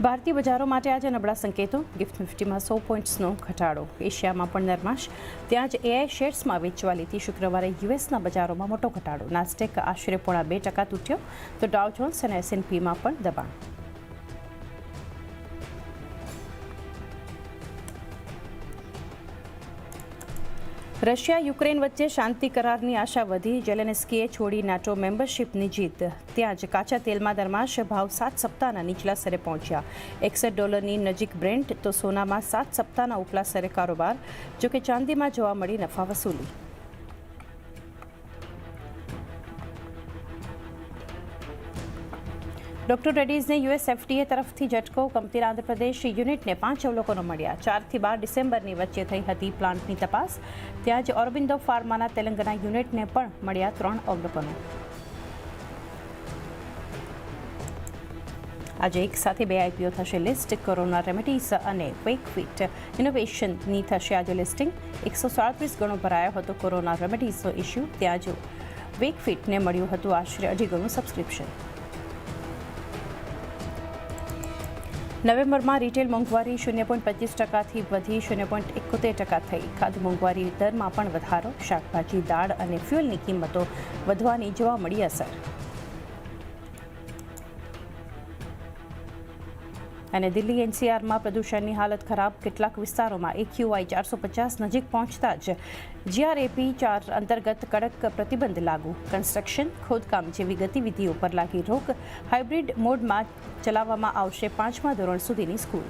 ભારતીય બજારો માટે આજે નબળા સંકેતો. ગિફ્ટ નિફ્ટીમાં 100 પોઈન્ટ્સનો ઘટાડો. એશિયામાં પણ નરમાશ. ત્યાં જ એઆઈ શેર્સમાં વેચવા લીધી. શુક્રવારે યુએસના બજારોમાં મોટો ઘટાડો. નાસ્ડેક આશરે 0.5% તૂટ્યો, તો ડાઉ જોન્સ અને S&Pમાં પણ દબાણ. રશિયા યુક્રેન વચ્ચે શાંતિ કરારની આશા વધી. ઝેલેન્સ્કીએ છોડી નાટો મેમ્બરશિપની જીત. ત્યાં જ કાચા તેલમાં નરમાશ. ભાવ 7 સપ્તાહના નીચલા સ્તરે પહોંચ્યા. $61 નજીક બ્રેન્ટ, તો સોનામાં 7 સપ્તાહના ઉપલા સ્તરે કારોબાર. જોકે ચાંદીમાં જોવા મળી નફા વસૂલી. ડોક્ટર રેડ્ડીઝને યુએસ એફડીએ તરફથી ઝટકો. કંપનીના આંધ્રપ્રદેશ યુનિટને 5 અવલોકનો મળ્યા. 4 થી 12 ડિસેમ્બરની વચ્ચે થઈ હતી પ્લાન્ટની તપાસ. ત્યાં જ ઓરોબિંદો ફાર્માના તેલંગાણા યુનિટને પણ મળ્યા 3 અવલોકનો. આજે એક સાથે 2 આઈપીઓ થશે લિસ્ટ. કોરોના રેમેડીઝ અને વેકફિટ ઇનોવેશનની થશે આજે લિસ્ટિંગ. 137 ગણો ભરાયો હતો કોરોના રેમેડીઝનો ઇસ્યુ. ત્યાં જ વેકફિટને મળ્યું હતું આશરે 2.5 ગણું સબસ્ક્રિપ્શન. નવેમ્બરમાં રિટેલ મોંઘવારી 0.25%થી વધી 0.71% થઈ. ખાદ્ય મોંઘવારી દરમાં પણ વધારો. શાકભાજી, દાળ અને ફ્યુઅલની કિંમતો વધવાની જોવા મળી અસર. અને દિલ્હી એનસીઆરમાં પ્રદૂષણની હાલત ખરાબ. કેટલાક વિસ્તારોમાં AQI 450 નજીક પહોંચતા જ GRAP 4 અંતર્ગત કડક પ્રતિબંધ લાગુ. કન્સ્ટ્રક્શન, ખોદકામ જેવી ગતિવિધિઓ પર લાગી રોક. હાઇબ્રિડ મોડમાં ચલાવવામાં આવશે 5મા ધોરણ સુધીની સ્કૂલ.